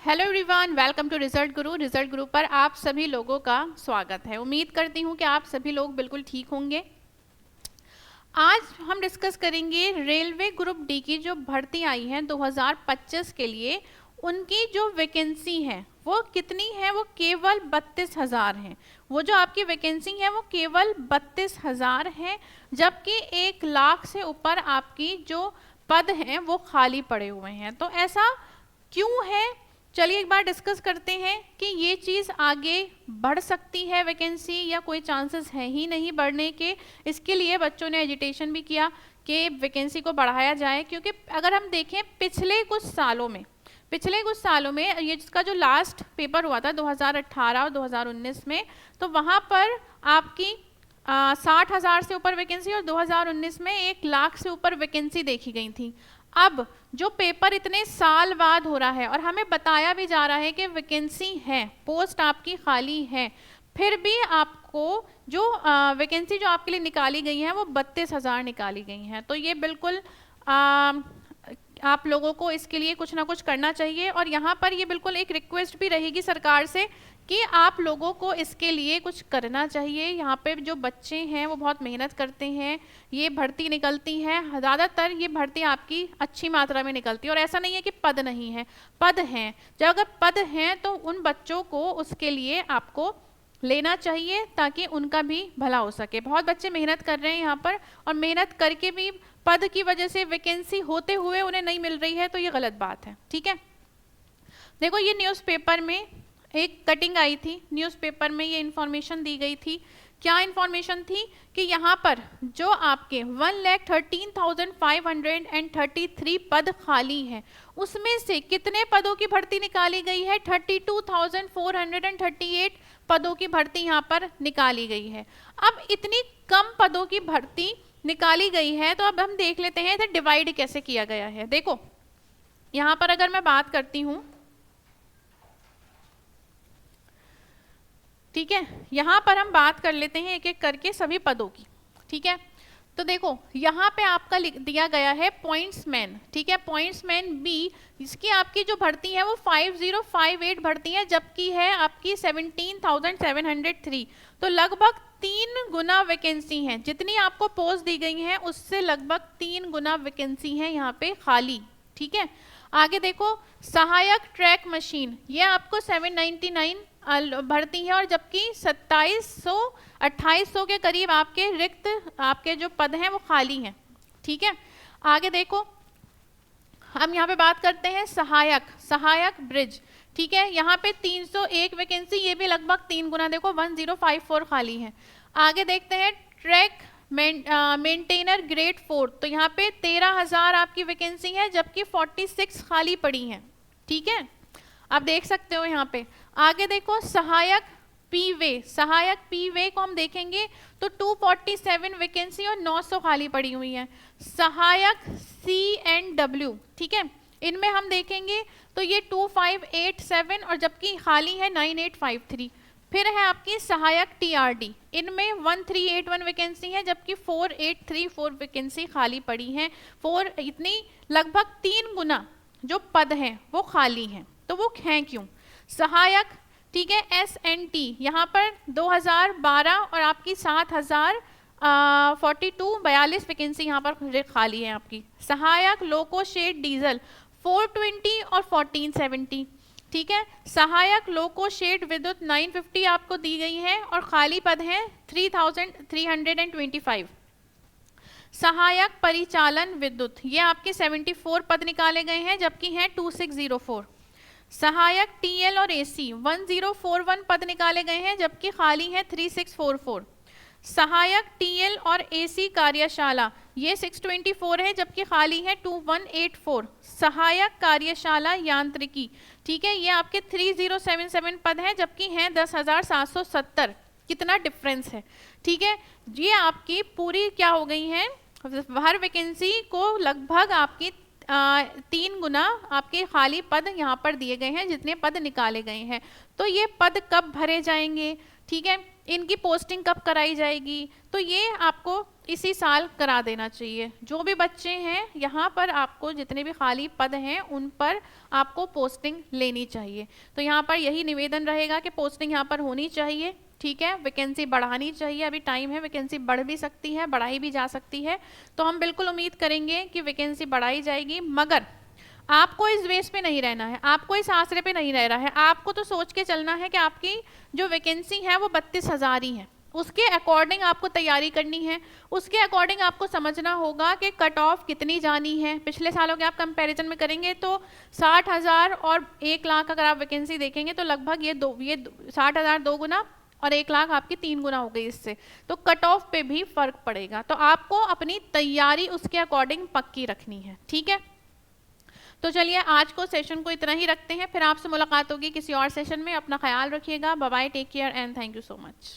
Hello everyone, welcome to result Guru पर आप सभी लोगों का स्वागत है। उम्मीद करती हूँ कि आप सभी लोग बिल्कुल ठीक होंगे। आज हम डिस्कस करेंगे रेलवे ग्रुप डी की जो भर्ती आई है 2025 के लिए, उनकी जो वैकेंसी है वो कितनी है। वो केवल 32,000 है। वो जो आपकी वैकेंसी है वो केवल 32,000 है, जबकि 1 लाख से ऊपर आपकी जो पद हैं वो खाली पड़े हुए हैं। तो ऐसा क्यों है, चलिए एक बार डिस्कस करते हैं कि ये चीज़ आगे बढ़ सकती है वैकेंसी या कोई चांसेस है ही नहीं बढ़ने के। इसके लिए बच्चों ने एजिटेशन भी किया कि वैकेंसी को बढ़ाया जाए, क्योंकि अगर हम देखें पिछले कुछ सालों में ये जिसका जो लास्ट पेपर हुआ था 2018 और 2019 में, तो वहाँ पर आपकी 60,000 से ऊपर वैकेंसी और 2019 में 1 लाख से ऊपर वैकेंसी देखी गई थी। अब जो पेपर इतने साल बाद हो रहा है और हमें बताया भी जा रहा है कि वैकेंसी है, पोस्ट आपकी खाली है, फिर भी आपको जो वैकेंसी जो आपके लिए निकाली गई है वो 32,000 निकाली गई हैं। तो ये बिल्कुल आप लोगों को इसके लिए कुछ ना कुछ करना चाहिए। और यहाँ पर ये बिल्कुल एक रिक्वेस्ट भी रहेगी सरकार से कि आप लोगों को इसके लिए कुछ करना चाहिए। यहाँ पे जो बच्चे हैं वो बहुत मेहनत करते हैं, ये भर्ती निकलती है, ज़्यादातर ये भर्ती आपकी अच्छी मात्रा में निकलती है। और ऐसा नहीं है कि पद नहीं है, पद हैं। जब अगर पद हैं तो उन बच्चों को उसके लिए आपको लेना चाहिए ताकि उनका भी भला हो सके। बहुत बच्चे मेहनत कर रहे हैं यहाँ पर, और मेहनत करके भी पद की वजह से वैकेंसी होते हुए उन्हें नहीं मिल रही है, तो ये गलत बात है। ठीक है, देखो ये न्यूज़पेपर में एक कटिंग आई थी, न्यूज़पेपर में ये इंफॉर्मेशन दी गई थी। क्या इंफॉर्मेशन थी कि यहाँ पर जो आपके 1,13,533 पद खाली हैं, उसमें से कितने पदों की भर्ती निकाली गई है? 32,438 पदों की भर्ती यहाँ पर निकाली गई है। अब इतनी कम पदों की भर्ती निकाली गई है, तो अब हम देख लेते हैं इसे डिवाइड कैसे किया गया है। देखो यहाँ पर अगर मैं बात करती हूँ, ठीक है, यहाँ पर हम बात कर लेते हैं एक एक करके सभी पदों की। ठीक है, तो देखो यहाँ पे आपका लिख दिया गया है पॉइंट्समैन। ठीक है, पॉइंट्समैन बी, इसकी आपकी जो भर्ती है वो 5058 भर्ती है, जबकि है आपकी 17,703। तो लगभग 3 गुना वैकेंसी है। जितनी आपको पोस्ट दी गई है उससे लगभग 3 गुना वैकेंसी है यहाँ पे खाली। ठीक है, आगे देखो सहायक ट्रैक मशीन, ये आपको 799 भर्ती है, और जबकि 2800 के करीब आपके रिक्त आपके जो पद हैं वो खाली हैं। ठीक है, आगे देखो हम यहाँ पे बात करते हैं सहायक ब्रिज। ठीक है, यहाँ पे 301 वैकेंसी, ये भी लगभग 3 गुना, देखो 1054 खाली है। आगे देखते हैं ट्रैक मेंटेनर ग्रेड 4, तो यहाँ पे 13,000 आपकी वैकेंसी है, जबकि 46 खाली पड़ी हैं। ठीक है, आप देख सकते हो यहाँ पे। आगे देखो सहायक पी वे को हम देखेंगे तो 247 वैकेंसी और 900 खाली पड़ी हुई है। सहायक C&W, ठीक है, इनमें हम देखेंगे तो ये 2587 और जबकि खाली है 9853। फिर है आपकी सहायक TRD, इनमें 1381 वैकेंसी है, जबकि 4834 वैकेंसी खाली पड़ी हैं। इतनी लगभग 3 गुना जो पद हैं वो खाली हैं। तो वो हैं क्यों? सहायक, ठीक है, SNT यहाँ पर 2012 और आपकी 7,042 वैकेंसी यहाँ पर खाली है आपकी। सहायक लोको शेड डीजल 420 और 1470। ठीक है, सहायक लोको शेड विद्युत 950 आपको दी गई है और खाली पद हैं 3,325। सहायक परिचालन विद्युत, ये आपके 74 पद निकाले गए हैं, जबकि हैं 2604। सहायक TL और AC 1041 पद निकाले गए हैं, जबकि खाली हैं 3644। सहायक TL और AC कार्यशाला, ये 624 है, जबकि खाली है 2184। सहायक कार्यशाला यांत्रिकी, ठीक है, ये आपके 3077 पद हैं, जबकि हैं 10,770। कितना डिफरेंस है। ठीक है, ये आपकी पूरी क्या हो गई हैं, हर वैकेंसी को लगभग आपकी 3 गुना आपके खाली पद यहाँ पर दिए गए हैं जितने पद निकाले गए हैं। तो ये पद कब भरे जाएंगे, ठीक है, इनकी पोस्टिंग कब कराई जाएगी, तो ये आपको इसी साल करा देना चाहिए। जो भी बच्चे हैं यहाँ पर आपको जितने भी खाली पद हैं उन पर आपको पोस्टिंग लेनी चाहिए। तो यहाँ पर यही निवेदन रहेगा कि पोस्टिंग यहाँ पर होनी चाहिए, ठीक है। वैकेंसी बढ़ानी चाहिए, अभी टाइम है, वैकेंसी बढ़ भी सकती है, बढ़ाई भी जा सकती है। तो हम बिल्कुल उम्मीद करेंगे कि वैकेंसी बढ़ाई जाएगी, मगर आपको इस बेस पे नहीं रहना है, आपको इस आसरे पे नहीं रहना है। आपको तो सोच के चलना है कि आपकी जो वैकेंसी है वो 32,000 ही है, उसके अकॉर्डिंग आपको तैयारी करनी है। उसके अकॉर्डिंग आपको समझना होगा कि कट ऑफ कितनी जानी है। पिछले सालों के आप कंपैरिजन में करेंगे तो 60,000 और 1 लाख अगर आप वैकेंसी देखेंगे तो लगभग ये 60,000 2 गुना और 1 लाख आपकी 3 गुना हो गई इससे, तो कट ऑफ पे भी फर्क पड़ेगा। तो आपको अपनी तैयारी उसके अकॉर्डिंग पक्की रखनी है, ठीक है। तो चलिए आज को सेशन को इतना ही रखते हैं, फिर आपसे मुलाकात होगी किसी और सेशन में। अपना ख्याल रखिएगा। Bye bye, take care and thank you so much.